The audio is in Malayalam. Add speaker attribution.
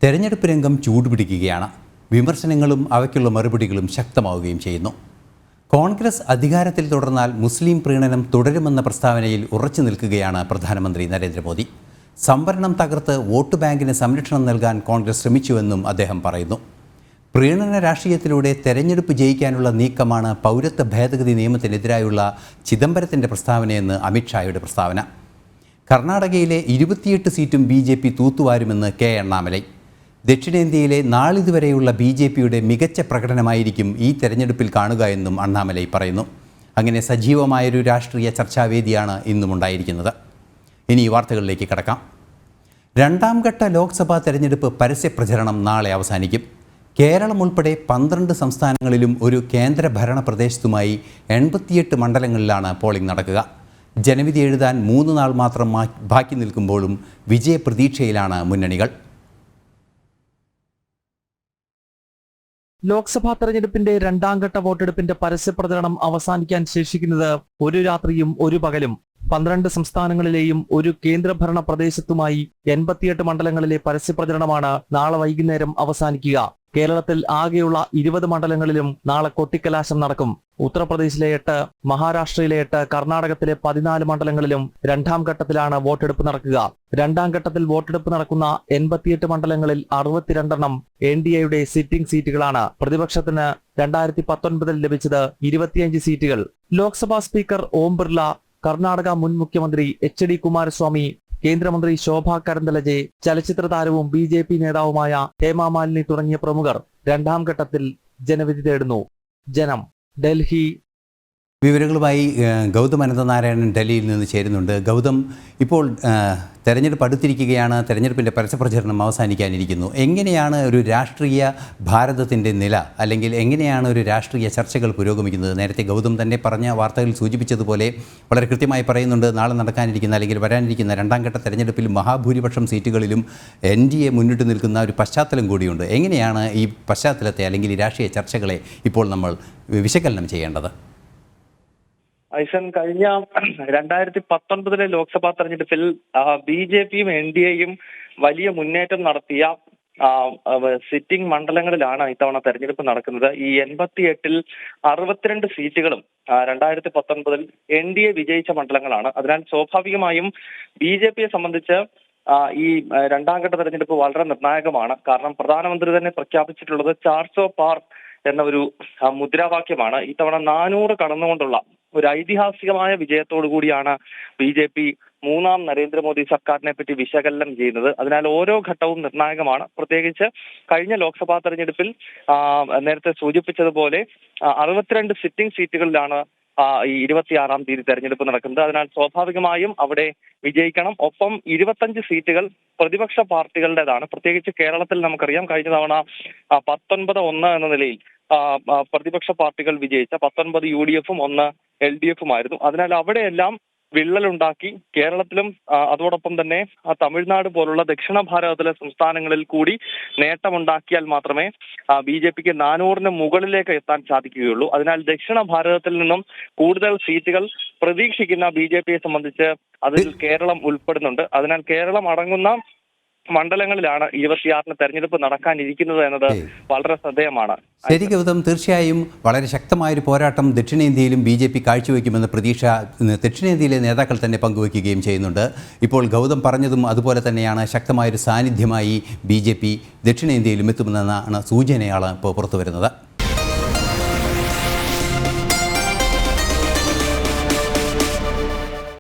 Speaker 1: തെരഞ്ഞെടുപ്പ് രംഗം ചൂടുപിടിക്കുകയാണ്. വിമർശനങ്ങളും അവയ്ക്കുള്ള മറുപടികളും ശക്തമാവുകയും ചെയ്യുന്നു. കോൺഗ്രസ് അധികാരത്തിൽ തുടർന്നാൽ മുസ്ലിം പ്രീണനം തുടരുമെന്ന പ്രസ്താവനയിൽ ഉറച്ചു നിൽക്കുകയാണ് പ്രധാനമന്ത്രി നരേന്ദ്രമോദി. സംവരണം തകർത്ത് വോട്ട് ബാങ്കിന് സംരക്ഷണം നൽകാൻ കോൺഗ്രസ് ശ്രമിച്ചുവെന്നും അദ്ദേഹം പറയുന്നു. പ്രീണന രാഷ്ട്രീയത്തിലൂടെ തെരഞ്ഞെടുപ്പ് ജയിക്കാനുള്ള നീക്കമാണ് പൗരത്വ ഭേദഗതി നിയമത്തിനെതിരായുള്ള ചിദംബരത്തിൻ്റെ പ്രസ്താവനയെന്ന് അമിത്ഷായുടെ പ്രസ്താവന. കർണാടകയിലെ 28 സീറ്റും BJP തൂത്തുവാരുമെന്ന് കെ അണ്ണാമലൈ. ദക്ഷിണേന്ത്യയിലെ നാളിതുവരെയുള്ള BJPയുടെ മികച്ച പ്രകടനമായിരിക്കും ഈ തെരഞ്ഞെടുപ്പിൽ കാണുക എന്നും അണ്ണാമലൈ പറയുന്നു. അങ്ങനെ സജീവമായൊരു രാഷ്ട്രീയ ചർച്ചാവേദിയാണ് ഇന്നും ഉണ്ടായിരിക്കുന്നത്. ഇനി വാർത്തകളിലേക്ക് കടക്കാം. രണ്ടാം ഘട്ട ലോക്സഭാ തെരഞ്ഞെടുപ്പ് പരസ്യപ്രചരണം നാളെ അവസാനിക്കും. കേരളം ഉൾപ്പെടെ 12 സംസ്ഥാനങ്ങളിലും ഒരു കേന്ദ്രഭരണ പ്രദേശത്തുമായി 88 മണ്ഡലങ്ങളിലാണ് പോളിംഗ് നടക്കുക. ജനവിധി എഴുതാൻ 3 നാൾ മാത്രം ബാക്കി നിൽക്കുമ്പോഴും വിജയപ്രതീക്ഷയിലാണ് മുന്നണികൾ.
Speaker 2: ലോക്സഭാ തെരഞ്ഞെടുപ്പിന്റെ രണ്ടാം ഘട്ട വോട്ടെടുപ്പിന്റെ പരസ്യപ്രചരണം അവസാനിക്കാൻ ശേഷിക്കുന്നത് ഒരു രാത്രിയും ഒരു പകലും. 12 സംസ്ഥാനങ്ങളിലെയും ഒരു കേന്ദ്രഭരണ പ്രദേശത്തുമായി 88 മണ്ഡലങ്ങളിലെ പരസ്യപ്രചരണമാണ് നാളെ വൈകുന്നേരം അവസാനിക്കുക. കേരളത്തിൽ ആകെയുള്ള 20 മണ്ഡലങ്ങളിലും നാളെ കൊട്ടിക്കലാശം നടക്കും. ഉത്തർപ്രദേശിലെ 8, മഹാരാഷ്ട്രയിലെ 8, കർണാടകത്തിലെ 14 മണ്ഡലങ്ങളിലും രണ്ടാം ഘട്ടത്തിലാണ് വോട്ടെടുപ്പ് നടക്കുക. രണ്ടാം ഘട്ടത്തിൽ വോട്ടെടുപ്പ് നടക്കുന്ന 88 മണ്ഡലങ്ങളിൽ 62 NDAയുടെ സിറ്റിംഗ് സീറ്റുകളാണ്. പ്രതിപക്ഷത്തിന് 2019 ലഭിച്ചത് 25 സീറ്റുകൾ. ലോക്സഭാ സ്പീക്കർ ഓം ബിർള, കർണാടക മുൻ മുഖ്യമന്ത്രി HD കുമാരസ്വാമി, കേന്ദ്രമന്ത്രി ശോഭാ കരന്തലജെ, ചലച്ചിത്ര താരവും BJP നേതാവുമായ ഹേമ മാലിനി തുടങ്ങിയ പ്രമുഖർ രണ്ടാം ഘട്ടത്തിൽ ജനവിധി തേടുന്നു. ജനം, ഡൽഹി.
Speaker 1: വിവരങ്ങളുമായി ഗൗതം അനന്തനാരായണൻ ഡൽഹിയിൽ നിന്ന് ചേരുന്നുണ്ട്. ഗൗതം, ഇപ്പോൾ തെരഞ്ഞെടുപ്പ് അടുത്തിരിക്കുകയാണ്. തെരഞ്ഞെടുപ്പിൻ്റെ പരസ്യപ്രചരണം അവസാനിക്കാനിരിക്കുന്നു. എങ്ങനെയാണ് ഒരു രാഷ്ട്രീയ ഭാരതത്തിൻ്റെ നില, അല്ലെങ്കിൽ എങ്ങനെയാണ് ഒരു രാഷ്ട്രീയ ചർച്ചകൾ പുരോഗമിക്കുന്നത്? നേരത്തെ ഗൗതം തന്നെ പറഞ്ഞ വാർത്തകൾ സൂചിപ്പിച്ചതുപോലെ വളരെ കൃത്യമായി പറയുന്നുണ്ട്, നാളെ നടക്കാനിരിക്കുന്ന അല്ലെങ്കിൽ വരാനിരിക്കുന്ന രണ്ടാം ഘട്ട തെരഞ്ഞെടുപ്പിൽ മഹാഭൂരിപക്ഷം സീറ്റുകളിലും NDA മുന്നിട്ട് നിൽക്കുന്ന ഒരു പശ്ചാത്തലം കൂടിയുണ്ട്. എങ്ങനെയാണ് ഈ പശ്ചാത്തലത്തെ അല്ലെങ്കിൽ ഈ രാഷ്ട്രീയ ചർച്ചകളെ ഇപ്പോൾ നമ്മൾ വിശകലനം ചെയ്യേണ്ടത്?
Speaker 3: ഐസൻ, കഴിഞ്ഞ 2019 ലോക്സഭാ തെരഞ്ഞെടുപ്പിൽ BJPയും NDAയും വലിയ മുന്നേറ്റം നടത്തിയ സിറ്റിംഗ് മണ്ഡലങ്ങളിലാണ് ഇത്തവണ തെരഞ്ഞെടുപ്പ് നടക്കുന്നത്. ഈ 88-ൽ 62 സീറ്റുകളും 2019 NDA വിജയിച്ച മണ്ഡലങ്ങളാണ്. അതിനാൽ സ്വാഭാവികമായും BJPയെ സംബന്ധിച്ച് ഈ രണ്ടാം ഘട്ട തെരഞ്ഞെടുപ്പ് വളരെ നിർണായകമാണ്. കാരണം പ്രധാനമന്ത്രി തന്നെ പ്രഖ്യാപിച്ചിട്ടുള്ളത് 400 പാർ എന്ന ഒരു മുദ്രാവാക്യമാണ്. ഇത്തവണ 400 കടന്നുകൊണ്ടുള്ള ഒരു ഐതിഹാസികമായ വിജയത്തോടു കൂടിയാണ് BJP മൂന്നാം നരേന്ദ്രമോദി സർക്കാരിനെ പറ്റി വിശകലനം ചെയ്യുന്നത്. അതിനാൽ ഓരോ ഘട്ടവും നിർണായകമാണ്. പ്രത്യേകിച്ച് കഴിഞ്ഞ ലോക്സഭാ തെരഞ്ഞെടുപ്പിൽ നേരത്തെ സൂചിപ്പിച്ചതുപോലെ 62 സിറ്റിംഗ് സീറ്റുകളിലാണ് ഈ 26-ാം തീയതി തെരഞ്ഞെടുപ്പ് നടക്കുന്നത്. അതിനാൽ സ്വാഭാവികമായും അവിടെ വിജയിക്കണം. ഒപ്പം 25 സീറ്റുകൾ പ്രതിപക്ഷ പാർട്ടികളുടേതാണ്. പ്രത്യേകിച്ച് കേരളത്തിൽ നമുക്കറിയാം, കഴിഞ്ഞ തവണ 19-1 എന്ന നിലയിൽ പ്രതിപക്ഷ പാർട്ടികൾ വിജയിച്ച 19 UDFും 1 LDFും ആയിരുന്നു. അതിനാൽ അവിടെയെല്ലാം വിള്ളലുണ്ടാക്കി കേരളത്തിലും അതോടൊപ്പം തന്നെ തമിഴ്നാട് പോലുള്ള ദക്ഷിണ ഭാരതത്തിലെ സംസ്ഥാനങ്ങളിൽ കൂടി നേട്ടമുണ്ടാക്കിയാൽ മാത്രമേ BJPക്ക് 400-ന് മുകളിലേക്ക് എത്താൻ സാധിക്കുകയുള്ളൂ. അതിനാൽ ദക്ഷിണ ഭാരതത്തിൽ നിന്നും കൂടുതൽ സീറ്റുകൾ പ്രതീക്ഷിക്കുന്ന BJPയെ സംബന്ധിച്ച് അതിൽ കേരളം ഉൾപ്പെടുന്നുണ്ട്. അതിനാൽ കേരളം അടങ്ങുന്ന മണ്ഡലങ്ങളിലാണ് 26-ന് തെരഞ്ഞെടുപ്പ് നടക്കാനിരിക്കുന്നത് എന്നത് വളരെ ശ്രദ്ധേയമാണ്.
Speaker 1: ശരി ഗൗതം, തീർച്ചയായും വളരെ ശക്തമായൊരു പോരാട്ടം ദക്ഷിണേന്ത്യയിലും BJP കാഴ്ചവെക്കുമെന്ന പ്രതീക്ഷ ദക്ഷിണേന്ത്യയിലെ നേതാക്കൾ തന്നെ പങ്കുവയ്ക്കുകയും ചെയ്യുന്നുണ്ട്. ഇപ്പോൾ ഗൗതം പറഞ്ഞതും അതുപോലെ തന്നെയാണ്, ശക്തമായൊരു സാന്നിധ്യമായി BJP ദക്ഷിണേന്ത്യയിലും എത്തുമെന്നാണ് സൂചനയാണ് ഇപ്പോൾ പുറത്തു വരുന്നത്.